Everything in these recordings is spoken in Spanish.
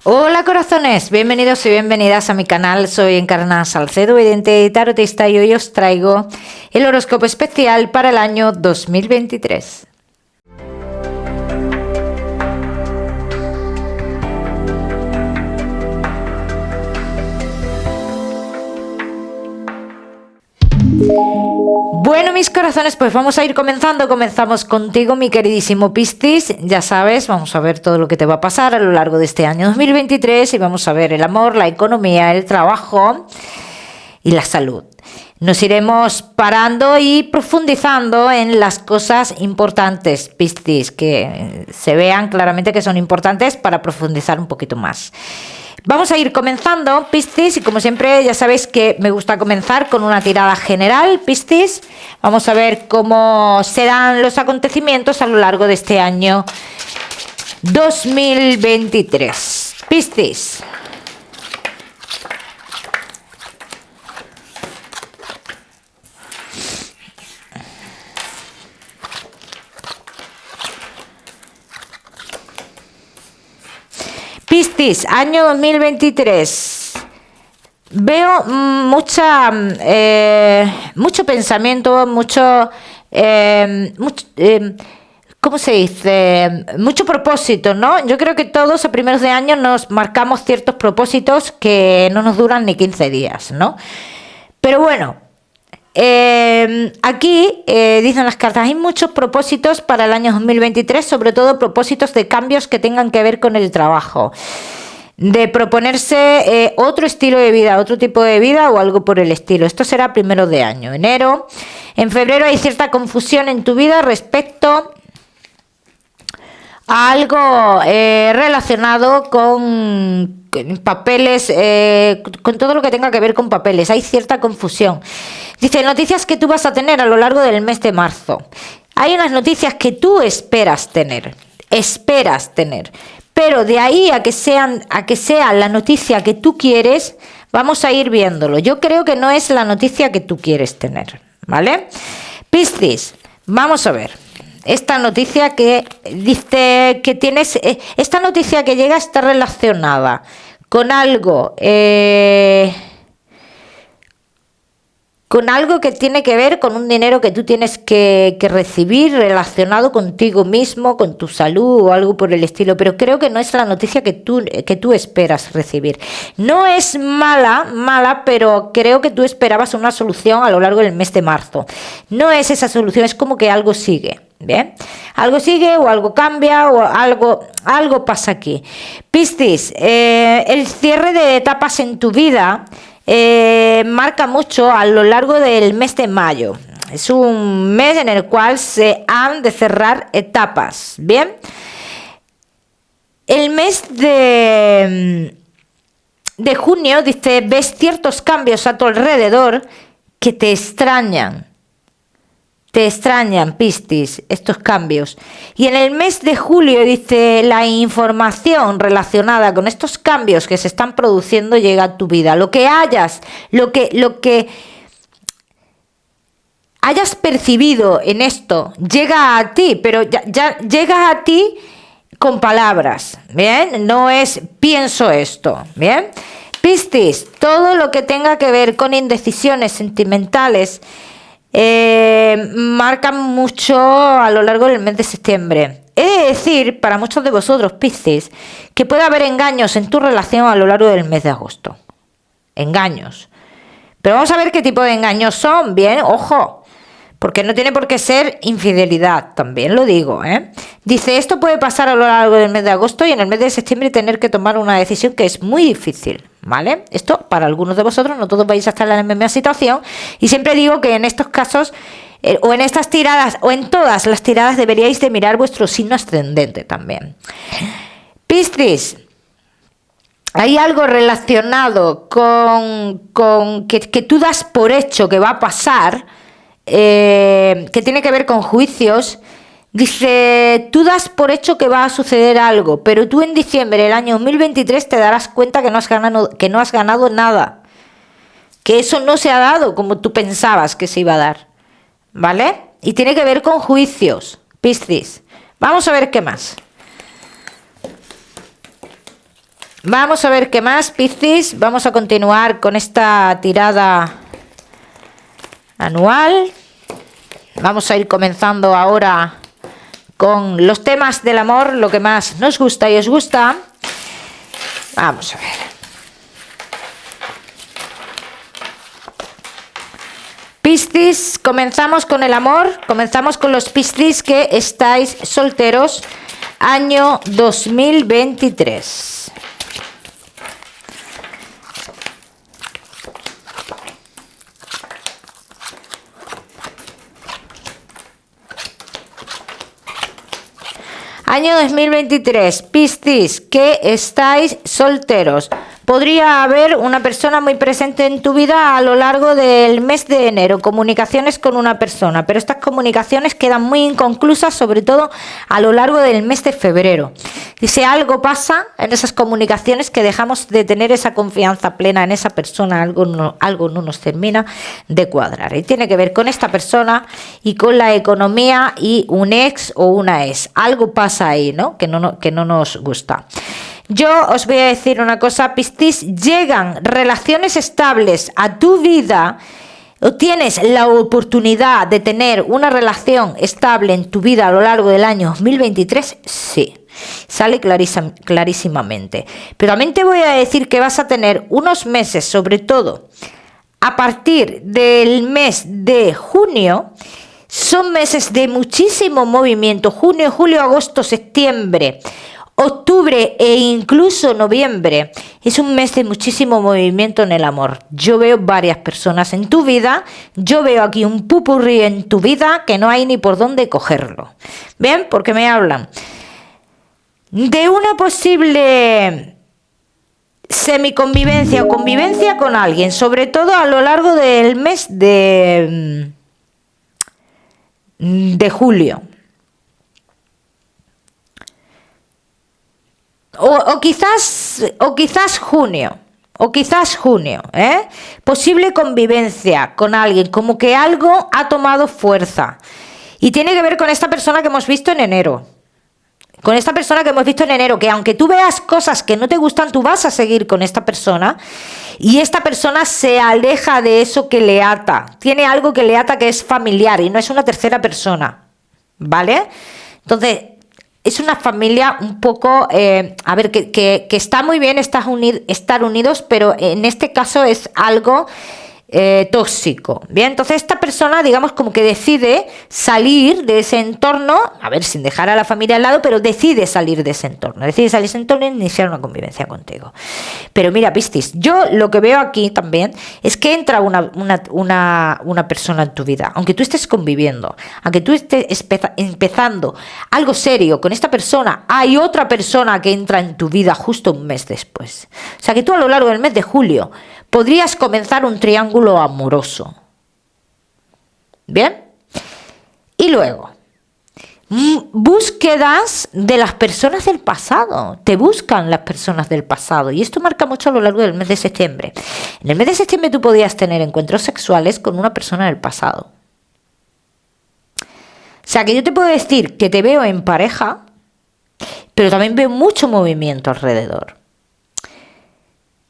Hola corazones, bienvenidos y bienvenidas a mi canal. Soy Encarna Salcedo, vidente y tarotista, y hoy os traigo el horóscopo especial para el año 2023. Bueno, mis corazones, pues vamos a ir comenzando. Comenzamos contigo, mi queridísimo Piscis. Ya sabes, vamos a ver todo lo que te va a pasar a lo largo de este año 2023 y vamos a ver el amor, la economía, el trabajo y la salud. Nos iremos parando y profundizando en las cosas importantes, Piscis, que se vean claramente que son importantes para profundizar un poquito más. Vamos a ir comenzando, Piscis, y como siempre ya sabéis que me gusta comenzar con una tirada general, Piscis. Vamos a ver cómo serán los acontecimientos a lo largo de este año 2023. Piscis. Piscis, año 2023. Veo mucho pensamiento, ¿cómo se dice? Mucho propósito, ¿no? Yo creo que todos a primeros de año nos marcamos ciertos propósitos que no nos duran ni 15 días, ¿no? Pero bueno, aquí dicen las cartas, hay muchos propósitos para el año 2023, sobre todo propósitos de cambios que tengan que ver con el trabajo, de proponerse otro estilo de vida, otro tipo de vida o algo por el estilo. Esto será primero de año, enero. En febrero hay cierta confusión en tu vida respecto a algo relacionado con papeles, con todo lo que tenga que ver con papeles. Hay cierta confusión. Dice, noticias que tú vas a tener a lo largo del mes de marzo. Hay unas noticias que tú esperas tener, pero de ahí a que sea la noticia que tú quieres, vamos a ir viéndolo. Yo creo que no es la noticia que tú quieres tener, ¿vale? Piscis, vamos a ver. Esta noticia que dice que tienes, esta noticia que llega está relacionada con algo que tiene que ver con un dinero que tú tienes que recibir relacionado contigo mismo, con tu salud o algo por el estilo, pero creo que no es la noticia que tú esperas recibir. No es mala, pero creo que tú esperabas una solución a lo largo del mes de marzo. No es esa solución, es como que algo sigue. Bien, algo sigue o algo cambia o algo pasa aquí. Piscis, el cierre de etapas en tu vida marca mucho a lo largo del mes de mayo. Es un mes en el cual se han de cerrar etapas. Bien, el mes de junio, dice, ves ciertos cambios a tu alrededor que te extrañan. Te extrañan, Piscis, estos cambios. Y en el mes de julio, dice, la información relacionada con estos cambios que se están produciendo llega a tu vida. Lo que hayas percibido en esto llega a ti, pero ya llega a ti con palabras, ¿bien? No es pienso esto, ¿bien? Piscis, todo lo que tenga que ver con indecisiones sentimentales marcan mucho a lo largo del mes de septiembre. He de decir, para muchos de vosotros, Piscis, que puede haber engaños en tu relación a lo largo del mes de agosto. Engaños. Pero vamos a ver qué tipo de engaños son, bien, ojo. Porque no tiene por qué ser infidelidad, también lo digo, ¿eh? Dice, esto puede pasar a lo largo del mes de agosto y en el mes de septiembre tener que tomar una decisión que es muy difícil, ¿vale? Esto para algunos de vosotros, no todos vais a estar en la misma situación, y siempre digo que en estos casos, o en estas tiradas, o en todas las tiradas, deberíais de mirar vuestro signo ascendente también. Piscis, hay algo relacionado con que tú das por hecho que va a pasar, que tiene que ver con juicios. Dice, tú das por hecho que va a suceder algo, pero tú en diciembre del año 2023 te darás cuenta que no has ganado nada, que eso no se ha dado como tú pensabas que se iba a dar, ¿vale? Y tiene que ver con juicios, Piscis. Vamos a ver qué más. Vamos a ver qué más, Piscis. Vamos a continuar con esta tirada anual. Vamos a ir comenzando ahora con los temas del amor, lo que más nos gusta y os gusta. Vamos a ver. Piscis, comenzamos con el amor, comenzamos con los Piscis que estáis solteros, año 2023. Año 2023, Piscis, que estáis solteros. Podría haber una persona muy presente en tu vida a lo largo del mes de enero, comunicaciones con una persona, pero estas comunicaciones quedan muy inconclusas, sobre todo a lo largo del mes de febrero. Y si algo pasa en esas comunicaciones que dejamos de tener esa confianza plena en esa persona, algo no nos termina de cuadrar. Y tiene que ver con esta persona y con la economía y un ex o una ex. Algo pasa ahí, ¿no? Que no nos gusta. Yo os voy a decir una cosa, Piscis, llegan relaciones estables a tu vida, o tienes la oportunidad de tener una relación estable en tu vida a lo largo del año 2023, sí, sale clarísimamente. Pero también te voy a decir que vas a tener unos meses, sobre todo a partir del mes de junio, son meses de muchísimo movimiento, junio, julio, agosto, septiembre, octubre e incluso noviembre. Es un mes de muchísimo movimiento en el amor. Yo veo varias personas en tu vida. Yo veo aquí un pupurrí en tu vida que no hay ni por dónde cogerlo. ¿Bien? Porque me hablan de una posible semiconvivencia o convivencia con alguien, sobre todo a lo largo del mes de julio. O quizás junio, posible convivencia con alguien, como que algo ha tomado fuerza. Y tiene que ver con esta persona que hemos visto en enero. Que aunque tú veas cosas que no te gustan, tú vas a seguir con esta persona. Y esta persona se aleja de eso que le ata. Tiene algo que le ata que es familiar y no es una tercera persona. ¿Vale? Entonces, es una familia un poco, que está muy bien estar unidos, pero en este caso es algo tóxico. Bien, entonces esta persona, digamos, como que decide salir de ese entorno, sin dejar a la familia al lado, pero decide salir de ese entorno, e iniciar una convivencia contigo. Pero mira, Piscis, yo lo que veo aquí también es que entra una persona en tu vida, aunque tú estés conviviendo, aunque tú estés empezando algo serio con esta persona, hay otra persona que entra en tu vida justo un mes después. O sea que tú a lo largo del mes de julio podrías comenzar un triángulo amoroso. ¿Bien? Y luego, búsquedas de las personas del pasado. Te buscan las personas del pasado. Y esto marca mucho a lo largo del mes de septiembre. En el mes de septiembre tú podías tener encuentros sexuales con una persona del pasado. O sea que yo te puedo decir que te veo en pareja, pero también veo mucho movimiento alrededor.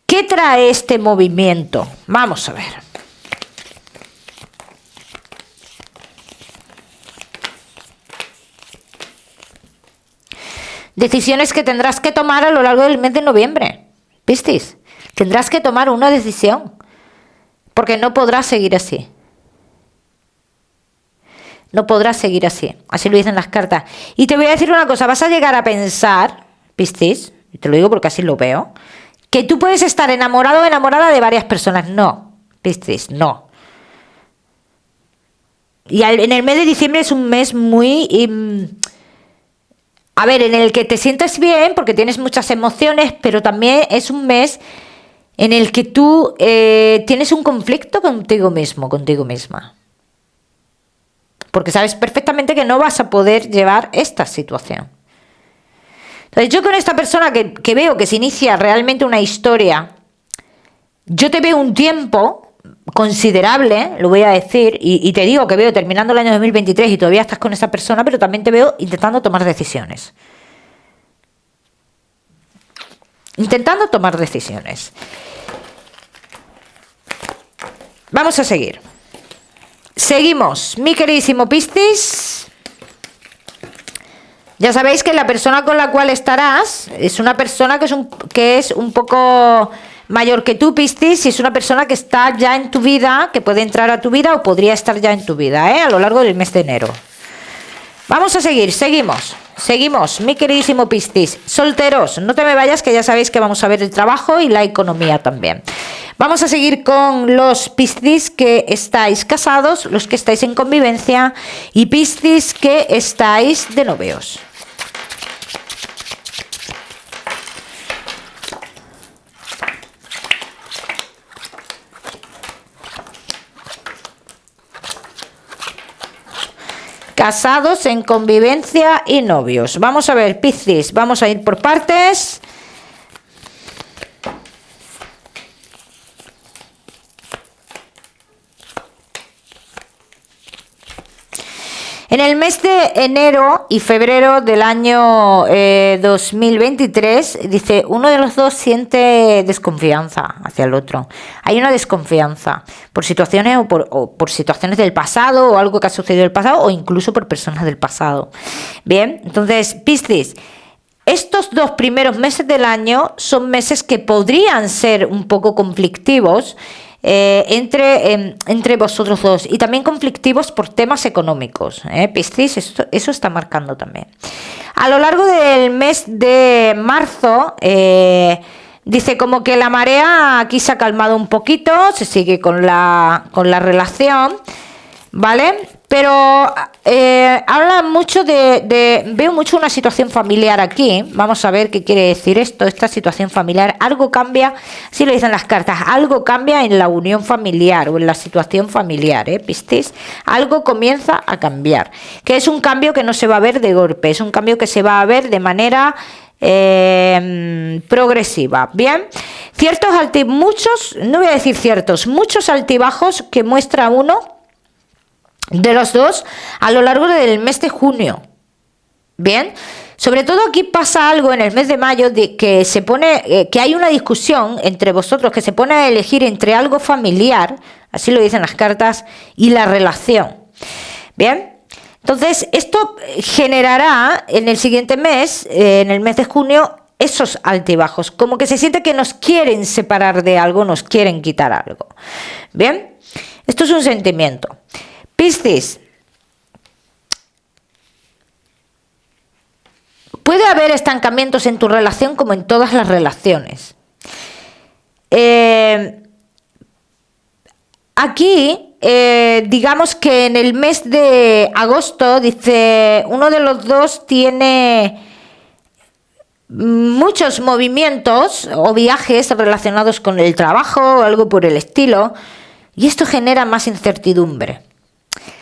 ¿Qué trae este movimiento? Vamos a ver. Decisiones que tendrás que tomar a lo largo del mes de noviembre. ¿Visteis? Tendrás que tomar una decisión. Porque no podrás seguir así. No podrás seguir así. Así lo dicen las cartas. Y te voy a decir una cosa. Vas a llegar a pensar, ¿visteis? Y te lo digo porque así lo veo, que tú puedes estar enamorado o enamorada de varias personas. No, Piscis, no. Y en el mes de diciembre es un mes muy... en el que te sientes bien porque tienes muchas emociones, pero también es un mes en el que tú tienes un conflicto contigo mismo, contigo misma. Porque sabes perfectamente que no vas a poder llevar esta situación. Entonces yo con esta persona que veo que se inicia realmente una historia, yo te veo un tiempo considerable, lo voy a decir, y te digo que veo terminando el año 2023 y todavía estás con esa persona, pero también te veo intentando tomar decisiones. intentando tomar decisiones. Vamos a seguir. Seguimos, mi queridísimo Piscis. Ya sabéis que la persona con la cual estarás es una persona que es un poco mayor que tú, Piscis, y es una persona que está ya en tu vida, que puede entrar a tu vida o podría estar ya en tu vida, a lo largo del mes de enero. Vamos a seguir, seguimos, mi queridísimo Piscis. Solteros, no te me vayas, que ya sabéis que vamos a ver el trabajo y la economía también. Vamos a seguir con los Piscis que estáis casados, los que estáis en convivencia y Piscis que estáis de novios. Casados, en convivencia y novios. Vamos a ver, Piscis, vamos a ir por partes. En el mes de enero y febrero del año 2023, dice, uno de los dos siente desconfianza hacia el otro. Hay una desconfianza por situaciones o por situaciones del pasado o algo que ha sucedido en el pasado o incluso por personas del pasado. Bien, entonces, Piscis, estos 2 primeros meses del año son meses que podrían ser un poco conflictivos entre vosotros dos y también conflictivos por temas económicos, Piscis, eso está marcando también. A lo largo del mes de marzo, dice como que la marea aquí se ha calmado un poquito, se sigue con la relación, ¿vale? Pero habla mucho veo mucho una situación familiar aquí. Vamos a ver qué quiere decir esta situación familiar. Algo cambia, así lo dicen las cartas, algo cambia en la unión familiar o en la situación familiar, Piscis. Algo comienza a cambiar, que es un cambio que no se va a ver de golpe, es un cambio que se va a ver de manera progresiva. Bien, muchos altibajos que muestra uno de los dos a lo largo del mes de junio. Bien, sobre todo aquí pasa algo en el mes de mayo de que se pone que hay una discusión entre vosotros, que se pone a elegir entre algo familiar, así lo dicen las cartas, y la relación. Bien, entonces esto generará en el siguiente mes, en el mes de junio, esos altibajos, como que se siente que nos quieren separar de algo, nos quieren quitar algo. Bien, esto es un sentimiento. Piscis, puede haber estancamientos en tu relación como en todas las relaciones. Aquí, digamos que en el mes de agosto, dice, uno de los dos tiene muchos movimientos o viajes relacionados con el trabajo o algo por el estilo, y esto genera más incertidumbre.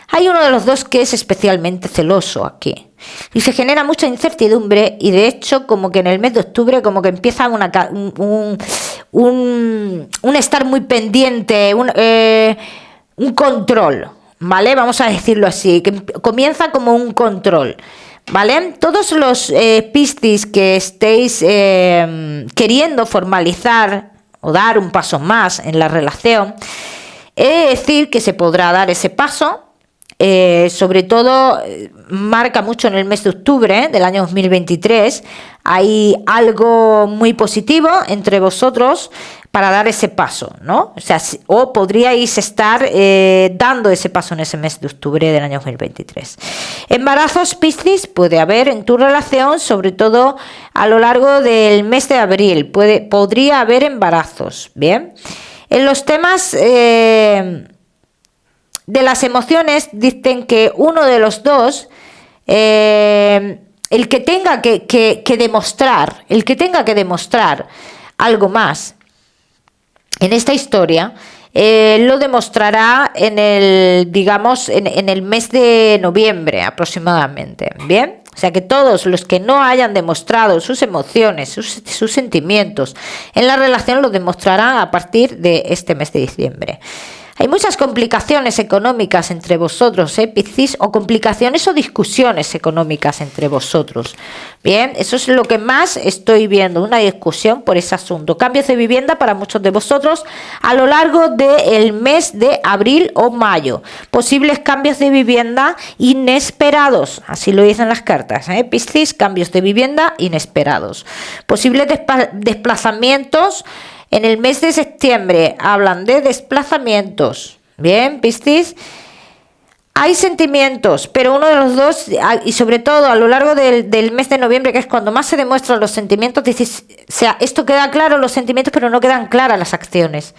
Hay uno de los dos que es especialmente celoso aquí y se genera mucha incertidumbre, y de hecho como que en el mes de octubre como que empieza un estar muy pendiente, un control, ¿vale? Vamos a decirlo así, que comienza como un control, ¿vale? Todos los Piscis que estéis queriendo formalizar o dar un paso más en la relación, he de decir que se podrá dar ese paso. Sobre todo marca mucho en el mes de octubre del año 2023. Hay algo muy positivo entre vosotros para dar ese paso, ¿no? O podríais estar dando ese paso en ese mes de octubre del año 2023. Embarazos, Piscis, puede haber en tu relación, sobre todo a lo largo del mes de abril. Podría haber embarazos, ¿bien? En los temas de las emociones, dicen que uno de los dos, el que tenga que demostrar algo más en esta historia, lo demostrará en el mes de noviembre aproximadamente. Bien, o sea que todos los que no hayan demostrado sus emociones, sus sentimientos en la relación, lo demostrarán a partir de este mes de diciembre. Hay muchas complicaciones económicas entre vosotros, Piscis, o complicaciones o discusiones económicas entre vosotros. Bien, eso es lo que más estoy viendo, una discusión por ese asunto. Cambios de vivienda para muchos de vosotros a lo largo del mes de abril o mayo. Posibles cambios de vivienda inesperados, así lo dicen las cartas, Piscis, cambios de vivienda inesperados. Posibles desplazamientos. En el mes de septiembre hablan de desplazamientos. Bien, Piscis. Hay sentimientos, pero uno de los dos, y sobre todo a lo largo del mes de noviembre, que es cuando más se demuestran los sentimientos, dices, o sea, esto queda claro, los sentimientos, pero no quedan claras las acciones.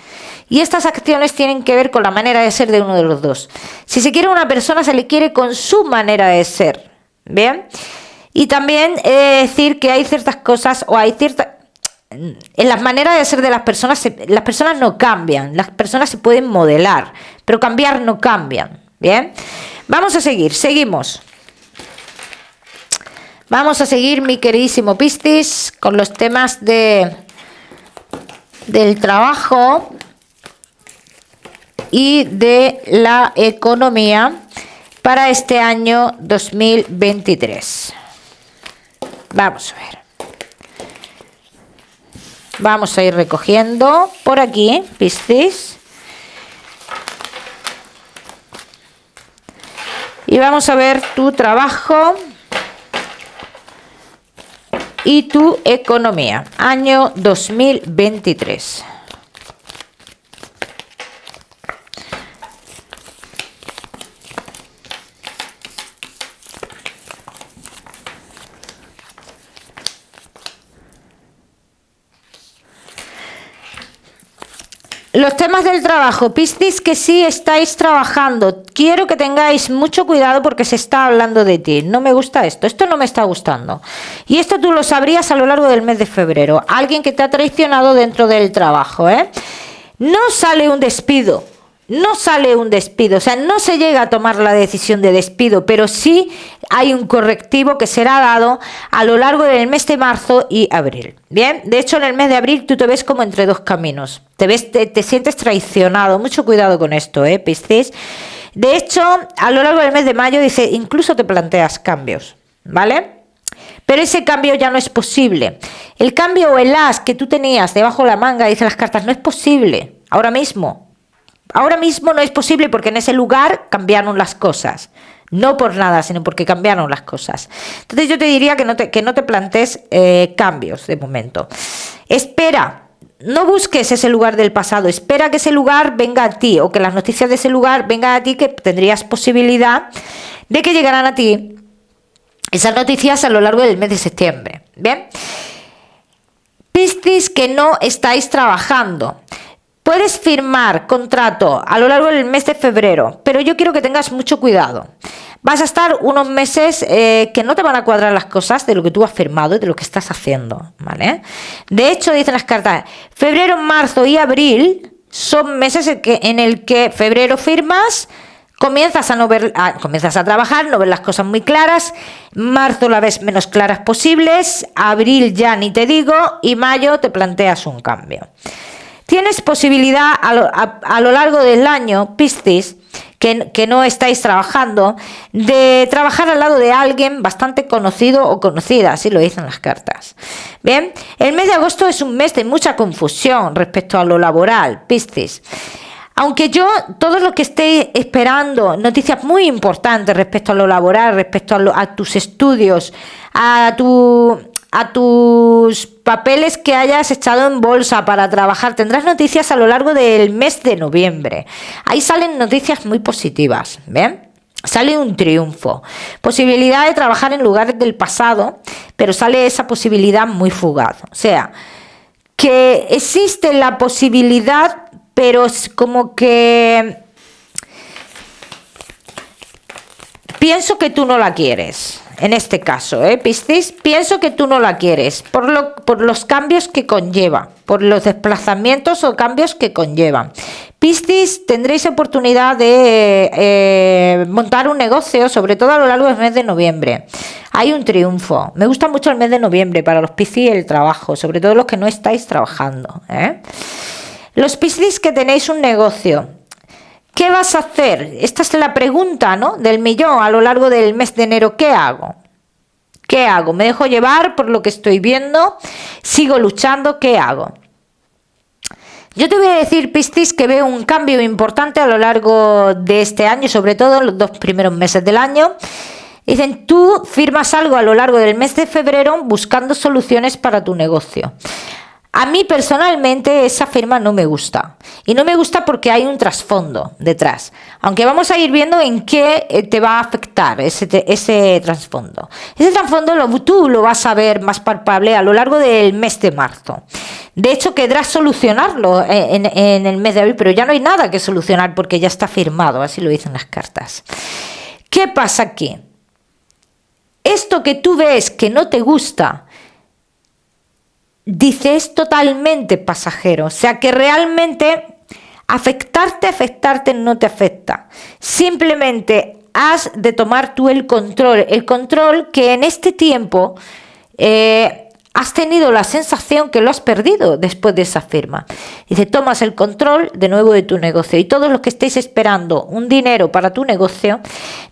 Y estas acciones tienen que ver con la manera de ser de uno de los dos. Si se quiere a una persona, se le quiere con su manera de ser. Bien. Y también decir que hay ciertas cosas o hay ciertas... En las maneras de ser de las personas no cambian, las personas se pueden modelar, pero cambiar no cambian. Bien, vamos a seguimos. Vamos a seguir, mi queridísimo Piscis, con los temas del trabajo y de la economía para este año 2023. Vamos a ver. Vamos a ir recogiendo por aquí, Piscis. Y vamos a ver tu trabajo y tu economía, año 2023. Los temas del trabajo, Piscis, que sí estáis trabajando. Quiero que tengáis mucho cuidado porque se está hablando de ti. No me gusta esto no me está gustando. Y esto tú lo sabrías a lo largo del mes de febrero. Alguien que te ha traicionado dentro del trabajo, No sale un despido. No sale un despido, o sea, no se llega a tomar la decisión de despido, pero sí hay un correctivo que será dado a lo largo del mes de marzo y abril. Bien, de hecho en el mes de abril tú te ves como entre dos caminos, te sientes traicionado, mucho cuidado con esto, Piscis. De hecho, a lo largo del mes de mayo dice, incluso te planteas cambios, ¿vale? Pero ese cambio ya no es posible. El cambio o el as que tú tenías debajo de la manga, dicen las cartas, no es posible ahora mismo. Ahora mismo no es posible porque en ese lugar cambiaron las cosas. No por nada, sino porque cambiaron las cosas. Entonces yo te diría que no te plantees cambios de momento. Espera, no busques ese lugar del pasado. Espera que ese lugar venga a ti o que las noticias de ese lugar vengan a ti, que tendrías posibilidad de que llegaran a ti esas noticias a lo largo del mes de septiembre. ¿Bien? Piscis, que no estáis trabajando. Puedes firmar contrato a lo largo del mes de febrero, pero yo quiero que tengas mucho cuidado. Vas a estar unos meses que no te van a cuadrar las cosas de lo que tú has firmado y de lo que estás haciendo, ¿vale? De hecho, dicen las cartas, febrero, marzo y abril son meses en el que febrero firmas, comienzas a trabajar, no ves las cosas muy claras, marzo la ves menos claras posibles, abril ya ni te digo, y mayo te planteas un cambio. Tienes posibilidad a lo largo del año, Piscis, que no estáis trabajando, de trabajar al lado de alguien bastante conocido o conocida, así lo dicen las cartas. Bien, el mes de agosto es un mes de mucha confusión respecto a lo laboral, Piscis. Aunque yo, todo lo que esté esperando, noticias muy importantes respecto a lo laboral, respecto a tus estudios, a tus papeles que hayas echado en bolsa para trabajar, tendrás noticias a lo largo del mes de noviembre. Ahí salen noticias muy positivas, ¿ven? Sale un triunfo, posibilidad de trabajar en lugares del pasado, pero sale esa posibilidad muy fugaz. O sea, que existe la posibilidad, pero es como que pienso que tú no la quieres. En este caso, Piscis, pienso que tú no la quieres por los cambios que conlleva, por los desplazamientos o cambios que conllevan. Piscis, tendréis oportunidad de montar un negocio, sobre todo a lo largo del mes de noviembre. Hay un triunfo. Me gusta mucho el mes de noviembre para los Piscis y el trabajo, sobre todo los que no estáis trabajando. Los Piscis que tenéis un negocio, ¿Qué vas a hacer? Esta es la pregunta, ¿no?, del millón a lo largo del mes de enero. ¿Qué hago? ¿Qué hago? ¿Me dejo llevar por lo que estoy viendo? ¿Sigo luchando? ¿Qué hago? Yo te voy a decir, Piscis, que veo un cambio importante a lo largo de este año, sobre todo en los 2 primeros meses del año. Dicen, tú firmas algo a lo largo del mes de febrero buscando soluciones para tu negocio. A mí personalmente esa firma no me gusta. Y no me gusta porque hay un trasfondo detrás. Aunque vamos a ir viendo en qué te va a afectar ese trasfondo. Ese trasfondo tú lo vas a ver más palpable a lo largo del mes de marzo. De hecho, querrás solucionarlo en el mes de abril, pero ya no hay nada que solucionar porque ya está firmado. Así lo dicen las cartas. ¿Qué pasa aquí? Esto que tú ves que no te gusta, dice, es totalmente pasajero. O sea que realmente afectarte no te afecta. Simplemente has de tomar tú el control que en este tiempo has tenido la sensación que lo has perdido después de esa firma. Dice, tomas el control de nuevo de tu negocio. Y todos los que estéis esperando un dinero para tu negocio,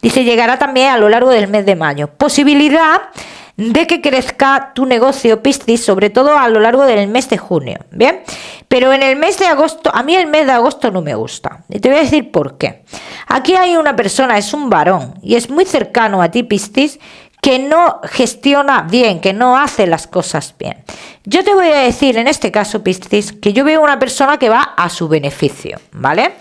dice, llegará también a lo largo del mes de mayo. Posibilidad de que crezca tu negocio, Piscis, sobre todo a lo largo del mes de junio, ¿bien? Pero en el mes de agosto, a mí el mes de agosto no me gusta. Y te voy a decir por qué. Aquí hay una persona, es un varón, y es muy cercano a ti, Piscis, que no gestiona bien, que no hace las cosas bien. Yo te voy a decir, en este caso, Piscis, que yo veo una persona que va a su beneficio, ¿vale?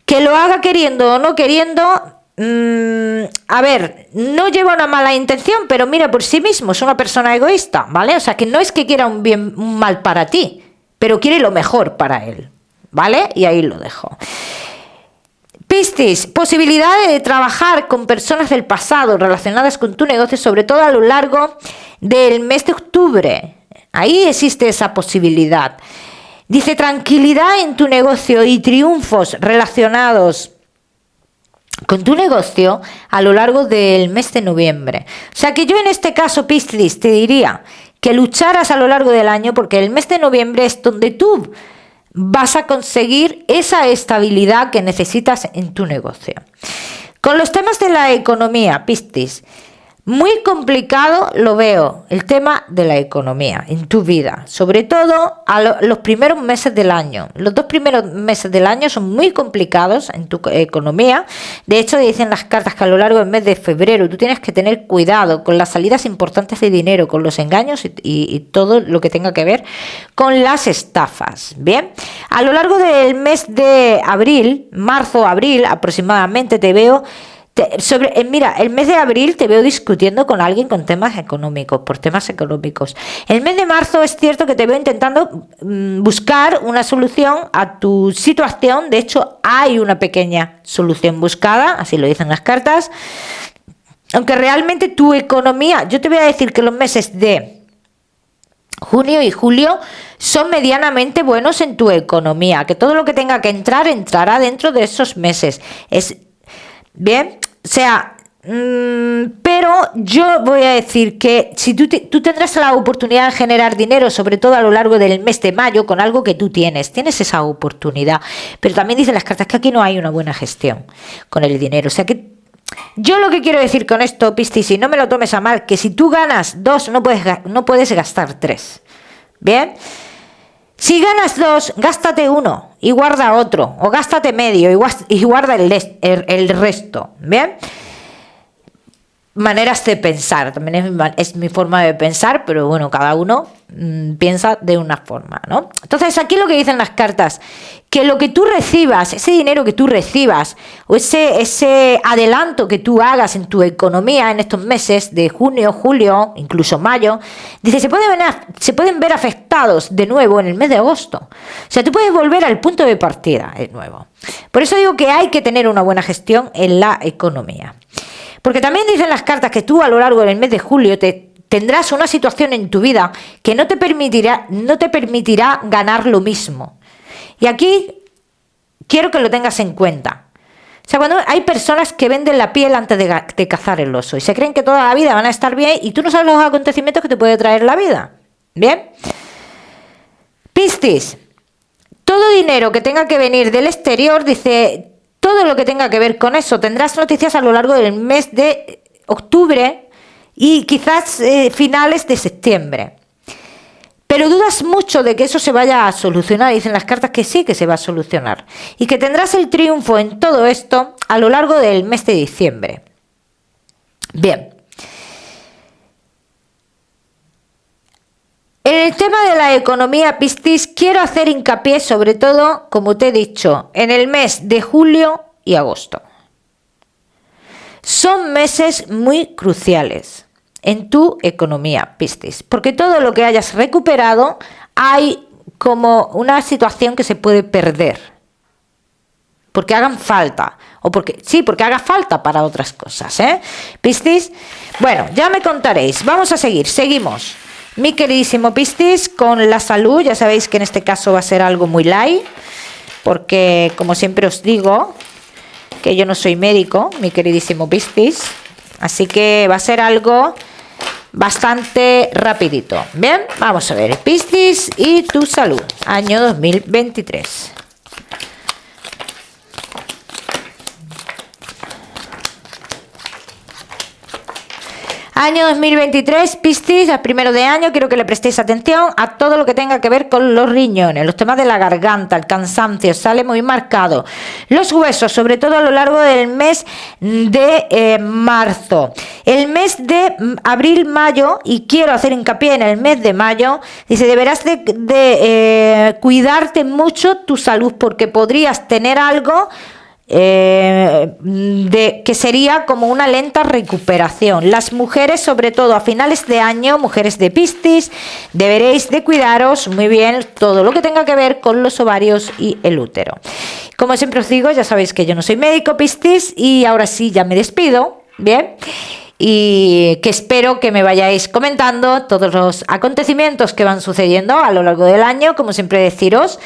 Que lo haga queriendo o no queriendo, a ver, no lleva una mala intención, pero mira por sí mismo, es una persona egoísta, ¿vale? O sea, que no es que quiera un mal para ti, pero quiere lo mejor para él, ¿vale? Y ahí lo dejo. Piscis, posibilidad de trabajar con personas del pasado relacionadas con tu negocio, sobre todo a lo largo del mes de octubre. Ahí existe esa posibilidad. Dice, tranquilidad en tu negocio y triunfos relacionados con tu negocio a lo largo del mes de noviembre. O sea que yo en este caso, Piscis, te diría que lucharas a lo largo del año, porque el mes de noviembre es donde tú vas a conseguir esa estabilidad que necesitas en tu negocio. Con los temas de la economía, Piscis, muy complicado lo veo, el tema de la economía en tu vida, sobre todo los primeros meses del año. Los 2 primeros meses del año son muy complicados en tu economía. De hecho, dicen las cartas que a lo largo del mes de febrero tú tienes que tener cuidado con las salidas importantes de dinero, con los engaños y todo lo que tenga que ver con las estafas. Bien, a lo largo del mes de abril, marzo-abril aproximadamente, te veo mira, el mes de abril te veo discutiendo con alguien con temas económicos, por temas económicos. El mes de marzo es cierto que te veo intentando buscar una solución a tu situación. De hecho, hay una pequeña solución buscada, así lo dicen las cartas. Aunque realmente tu economía, yo te voy a decir que los meses de junio y julio son medianamente buenos en tu economía, que todo lo que tenga que entrar, entrará dentro de esos meses. Es bien, o sea, pero yo voy a decir que si tú tendrás la oportunidad de generar dinero, sobre todo a lo largo del mes de mayo, con algo que tú tienes esa oportunidad. Pero también dicen las cartas que aquí no hay una buena gestión con el dinero. O sea que yo lo que quiero decir con esto, Piscis, y no me lo tomes a mal, que si tú ganas 2, no puedes gastar 3. Bien. Si ganas 2, gástate 1 y guarda otro, o gástate medio y guarda el resto, ¿bien? Maneras de pensar, también es mi forma de pensar, pero bueno, cada uno piensa de una forma, ¿no? Entonces aquí lo que dicen las cartas, que lo que tú recibas, ese dinero que tú recibas, o ese adelanto que tú hagas en tu economía en estos meses de junio, julio, incluso mayo, dice, se pueden ver afectados de nuevo en el mes de agosto. O sea, tú puedes volver al punto de partida de nuevo. Por eso digo que hay que tener una buena gestión en la economía. Porque también dicen las cartas que tú a lo largo del mes de julio tendrás una situación en tu vida que no te permitirá ganar lo mismo. Y aquí quiero que lo tengas en cuenta. O sea, cuando hay personas que venden la piel antes de cazar el oso y se creen que toda la vida van a estar bien y tú no sabes los acontecimientos que te puede traer la vida. ¿Bien? Piscis, todo dinero que tenga que venir del exterior, dice, todo lo que tenga que ver con eso, tendrás noticias a lo largo del mes de octubre y quizás finales de septiembre. Pero dudas mucho de que eso se vaya a solucionar. Dicen las cartas que sí, que se va a solucionar. Y que tendrás el triunfo en todo esto a lo largo del mes de diciembre. Bien. En el tema de la economía, Piscis, quiero hacer hincapié sobre todo, como te he dicho, en el mes de julio y agosto. Son meses muy cruciales en tu economía, Piscis, porque todo lo que hayas recuperado hay como una situación que se puede perder, porque hagan falta, o porque haga falta para otras cosas, Piscis. Bueno, ya me contaréis. Vamos a seguimos, mi queridísimo Piscis, con la salud. Ya sabéis que en este caso va a ser algo muy light, porque como siempre os digo, que yo no soy médico, mi queridísimo Piscis, así que va a ser algo bastante rapidito. Bien, vamos a ver, Piscis y tu salud, año 2023. Año 2023, Piscis, al primero de año, quiero que le prestéis atención a todo lo que tenga que ver con los riñones, los temas de la garganta, el cansancio, sale muy marcado. Los huesos, sobre todo a lo largo del mes de marzo. El mes de abril, mayo, y quiero hacer hincapié en el mes de mayo, dice, deberás de cuidarte mucho tu salud, porque podrías tener algo que sería como una lenta recuperación. Las mujeres, sobre todo a finales de año, mujeres de Piscis, deberéis de cuidaros muy bien todo lo que tenga que ver con los ovarios y el útero. Como siempre os digo, ya sabéis que yo no soy médico, Piscis, y ahora sí ya me despido, bien, y que espero que me vayáis comentando todos los acontecimientos que van sucediendo a lo largo del año. Como siempre, deciros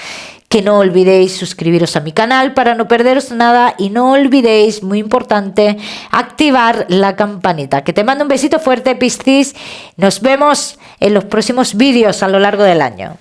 que no olvidéis suscribiros a mi canal para no perderos nada, y no olvidéis, muy importante, activar la campanita. Que te mando un besito fuerte, Piscis. Nos vemos en los próximos vídeos a lo largo del año.